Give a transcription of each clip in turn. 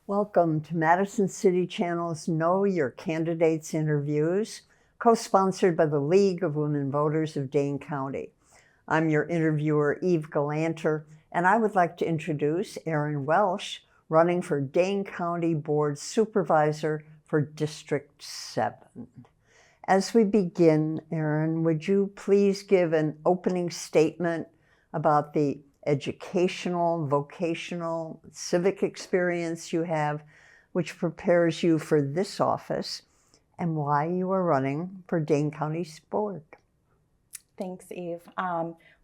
Welcome to Madison City Channel's Know Your Candidates interviews, co-sponsored by the League of Women Voters of Dane County. I'm your interviewer, Eve Galanter, and I would like to introduce Erin Welsh, running for Dane County Board Supervisor for District 7. As we begin, Erin, would you please give an opening statement about the educational, vocational, civic experience you have, which prepares you for this office, and why you are running for Dane County's board? Thanks, Eve.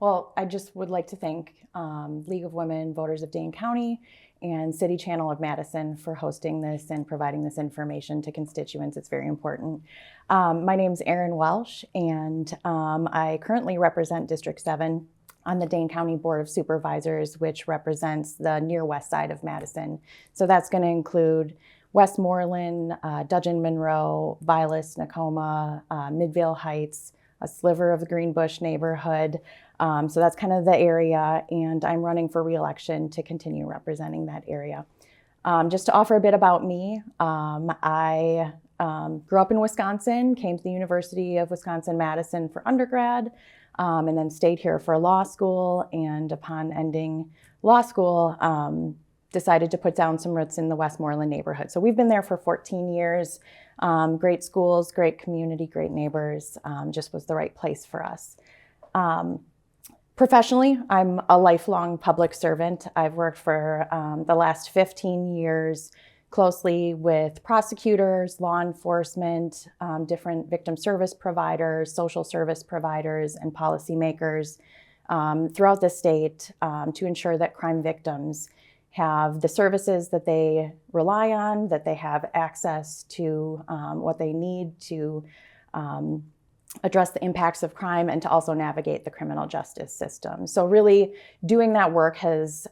Well, I just would like to thank League of Women Voters of Dane County and City Channel of Madison for hosting this and providing this information to constituents. It's very important. My name's Erin Welsh, and I currently represent District 7 on the Dane County Board of Supervisors, which represents the near west side of Madison. So that's going to include Westmoreland, Dudgeon Monroe, Vilas, Nakoma, Midvale Heights, a sliver of the Greenbush neighborhood. So that's kind of the area, and I'm running for re-election to continue representing that area. Just to offer a bit about me, I grew up in Wisconsin, came to the University of Wisconsin-Madison for undergrad, and then stayed here for law school, and upon ending law school, decided to put down some roots in the Westmoreland neighborhood. So we've been there for 14 years. Great schools, great community, great neighbors, just was the right place for us. Professionally, I'm a lifelong public servant. I've worked for the last 15 years closely with prosecutors, law enforcement, different victim service providers, social service providers, and policymakers throughout the state to ensure that crime victims have the services that they rely on, that they have access to what they need to address the impacts of crime and to also navigate the criminal justice system. So really doing that work has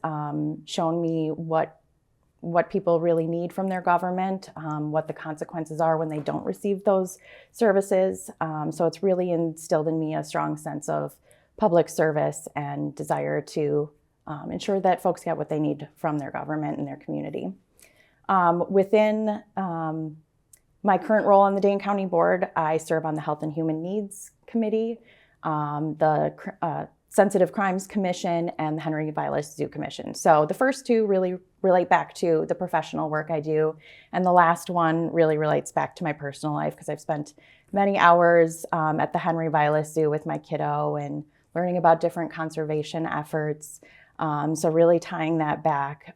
shown me what people really need from their government, what the consequences are when they don't receive those services. So it's really instilled in me a strong sense of public service and desire to ensure that folks get what they need from their government and their community. Within my current role on the Dane County Board, I serve on the Health and Human Needs Committee, the Sensitive Crimes Commission, and the Henry Vilas Zoo Commission. So the first two really relate back to the professional work I do, and the last one really relates back to my personal life because I've spent many hours at the Henry Vilas Zoo with my kiddo and learning about different conservation efforts. So really tying that back,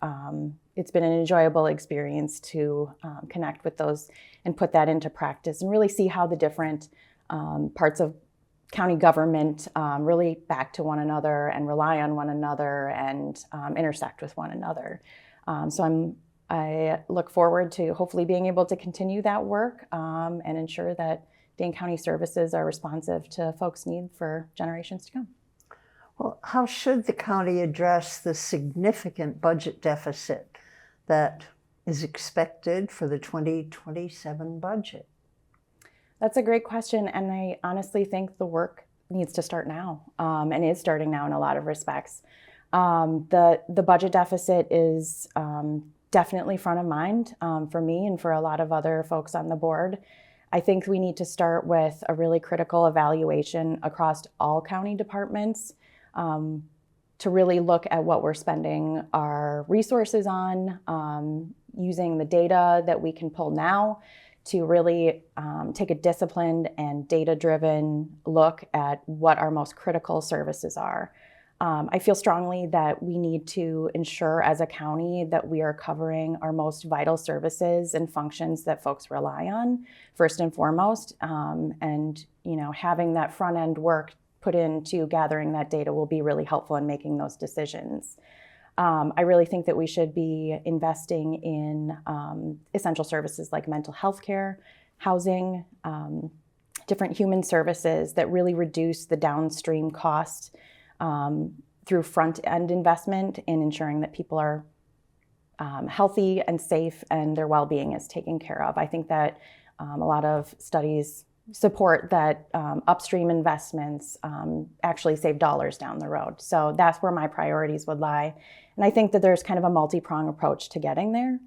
it's been an enjoyable experience to connect with those and put that into practice and really see how the different parts of county government really back to one another and rely on one another and intersect with one another. So I look forward to hopefully being able to continue that work and ensure that Dane County services are responsive to folks' need for generations to come. Well, how should the county address the significant budget deficit that is expected for the 2027 budget? That's a great question, and I honestly think the work needs to start now, and is starting now in a lot of respects. The budget deficit is definitely front of mind for me and for a lot of other folks on the board. I think we need to start with a really critical evaluation across all county departments to really look at what we're spending our resources on, using the data that we can pull now to really take a disciplined and data-driven look at what our most critical services are. I feel strongly that we need to ensure as a county that we are covering our most vital services and functions that folks rely on first and foremost. And having that front-end work put into gathering that data will be really helpful in making those decisions. I really think that we should be investing in essential services like mental health care, housing, different human services that really reduce the downstream cost through front-end investment in ensuring that people are healthy and safe and their well-being is taken care of. I think that a lot of studies support that upstream investments actually save dollars down the road. So that's where my priorities would lie. And I think that there's kind of a multi-pronged approach to getting there.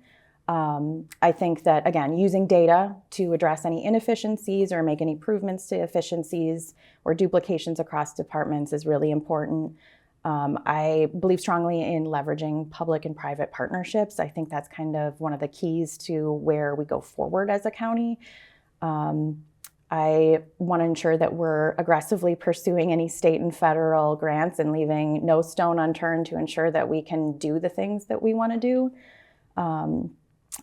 I think that, again, using data to address any inefficiencies or make any improvements to efficiencies or duplications across departments is really important. I believe strongly in leveraging public and private partnerships. I think that's kind of one of the keys to where we go forward as a county. I want to ensure that we're aggressively pursuing any state and federal grants and leaving no stone unturned to ensure that we can do the things that we want to do.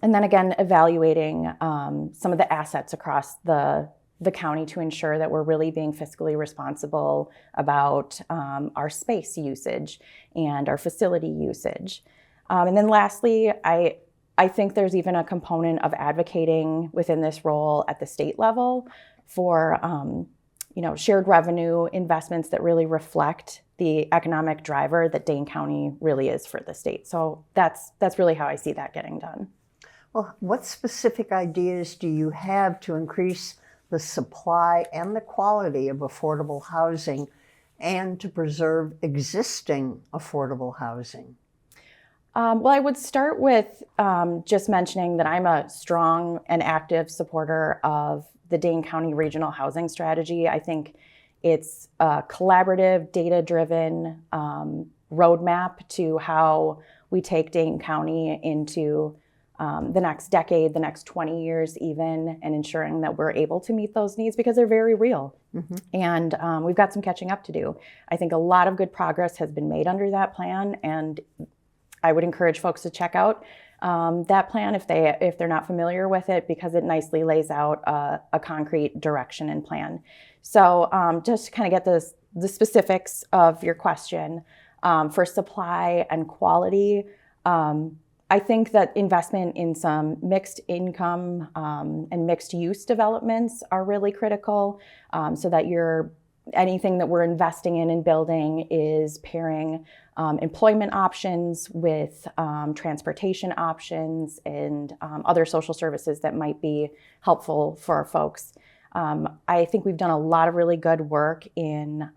And then again, evaluating some of the assets across the county to ensure that we're really being fiscally responsible about our space usage and our facility usage. And then lastly, I think there's even a component of advocating within this role at the state level for shared revenue investments that really reflect the economic driver that Dane County really is for the state. So that's really how I see that getting done. Well, what specific ideas do you have to increase the supply and the quality of affordable housing and to preserve existing affordable housing? Well, I would start with just mentioning that I'm a strong and active supporter of the Dane County Regional Housing Strategy. I think it's a collaborative, data-driven roadmap to how we take Dane County into the next decade, the next 20 years even, and ensuring that we're able to meet those needs because they're very real. Mm-hmm. And we've got some catching up to do. I think a lot of good progress has been made under that plan, and I would encourage folks to check out that plan if they're not familiar with it, because it nicely lays out a concrete direction and plan. So just to kind of get the specifics of your question, for supply and quality, I think that investment in some mixed income and mixed use developments are really critical, so that anything that we're investing in and building is pairing employment options with transportation options and other social services that might be helpful for folks. I think we've done a lot of really good work in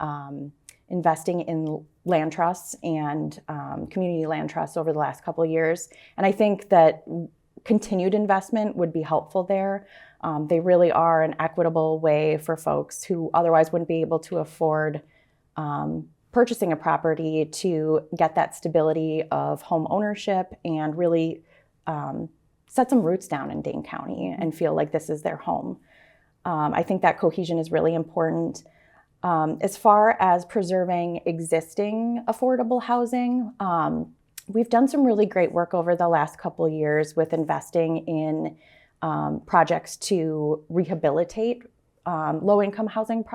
investing in land trusts and community land trusts over the last couple of years. And I think that continued investment would be helpful there. They really are an equitable way for folks who otherwise wouldn't be able to afford purchasing a property to get that stability of home ownership and really set some roots down in Dane County and feel like this is their home. I think that cohesion is really important. As far as preserving existing affordable housing, we've done some really great work over the last couple of years with investing in projects to rehabilitate low-income housing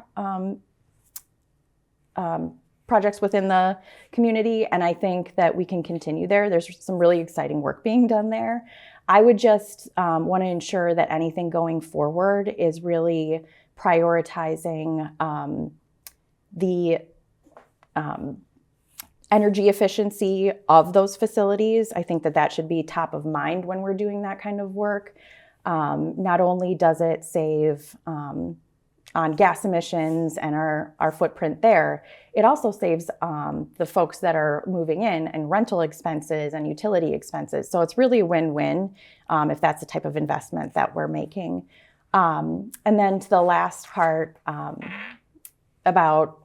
projects within the community, and I think that we can continue there. There's some really exciting work being done there. I would just want to ensure that anything going forward is really prioritizing the energy efficiency of those facilities. I think that should be top of mind when we're doing that kind of work. Not only does it save on gas emissions and our footprint there, it also saves the folks that are moving in and rental expenses and utility expenses. So it's really a win-win if that's the type of investment that we're making. And then to the last part about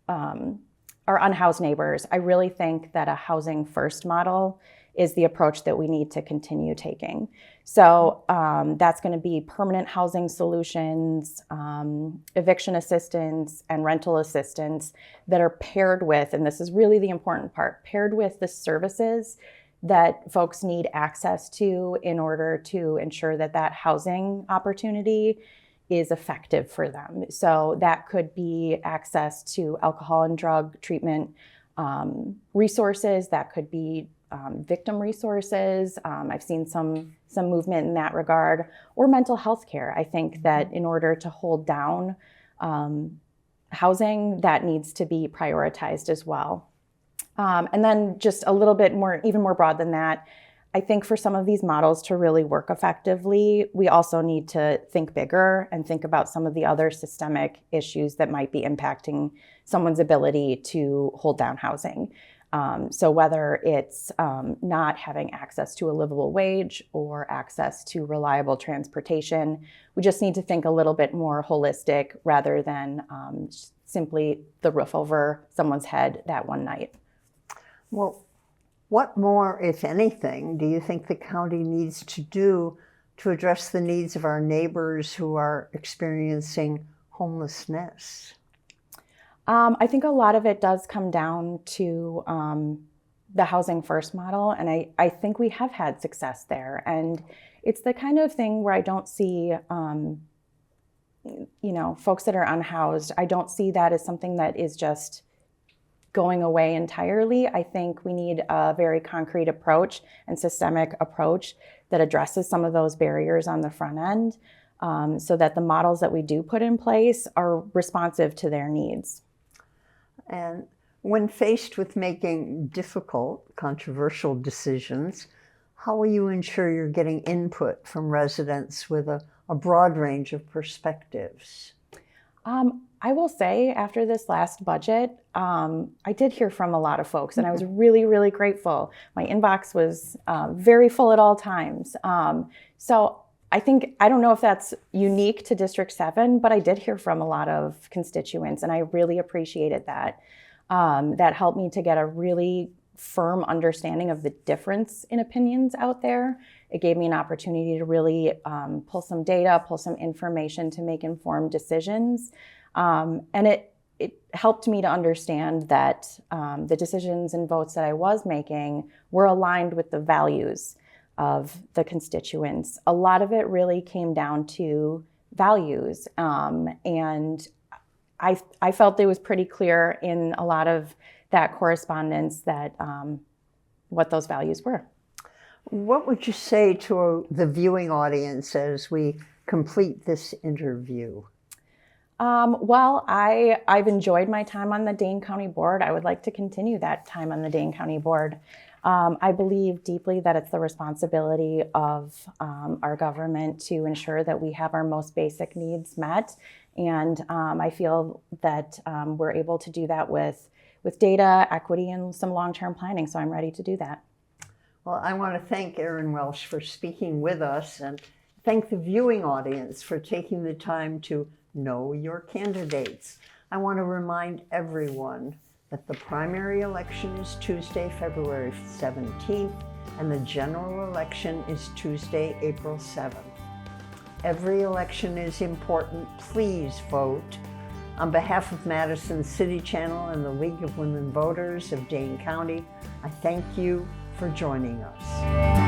our unhoused neighbors, I really think that a housing first model is the approach that we need to continue taking. So that's going to be permanent housing solutions, eviction assistance, and rental assistance that are paired with, and this is really the important part, paired with the services that folks need access to in order to ensure that housing opportunity is effective for them. So that could be access to alcohol and drug treatment resources, that could be victim resources. I've seen some movement in that regard, or mental health care. I think that in order to hold down housing, that needs to be prioritized as well. And then just a little bit more, even more broad than that, I think for some of these models to really work effectively, we also need to think bigger and think about some of the other systemic issues that might be impacting someone's ability to hold down housing. So whether it's not having access to a livable wage or access to reliable transportation, we just need to think a little bit more holistic rather than simply the roof over someone's head that one night. Well, what more, if anything, do you think the county needs to do to address the needs of our neighbors who are experiencing homelessness? I think a lot of it does come down to the housing first model, and I think we have had success there. And it's the kind of thing where I don't see, folks that are unhoused, I don't see that as something that is just going away entirely. I think we need a very concrete approach and systemic approach that addresses some of those barriers on the front end, so that the models that we do put in place are responsive to their needs. And when faced with making difficult, controversial decisions, how will you ensure you're getting input from residents with a broad range of perspectives? I will say after this last budget, I did hear from a lot of folks, and I was really, really grateful. My inbox was very full at all times. So I don't know if that's unique to District 7, but I did hear from a lot of constituents, and I really appreciated that. That helped me to get a really firm understanding of the difference in opinions out there. It gave me an opportunity to really pull some data, pull some information to make informed decisions. And it helped me to understand that the decisions and votes that I was making were aligned with the values of the constituents. A lot of it really came down to values. And I felt it was pretty clear in a lot of that correspondence that what those values were. What would you say to the viewing audience as we complete this interview? Well, I've enjoyed my time on the Dane County Board. I would like to continue that time on the Dane County Board. I believe deeply that it's the responsibility of our government to ensure that we have our most basic needs met. And I feel that we're able to do that with data, equity, and some long-term planning. So I'm ready to do that. Well, I want to thank Erin Welsh for speaking with us and thank the viewing audience for taking the time to know your candidates. I want to remind everyone that the primary election is Tuesday, February 17th, and the general election is Tuesday, April 7th. Every election is important. Please vote. On behalf of Madison City Channel and the League of Women Voters of Dane County, I thank you for joining us.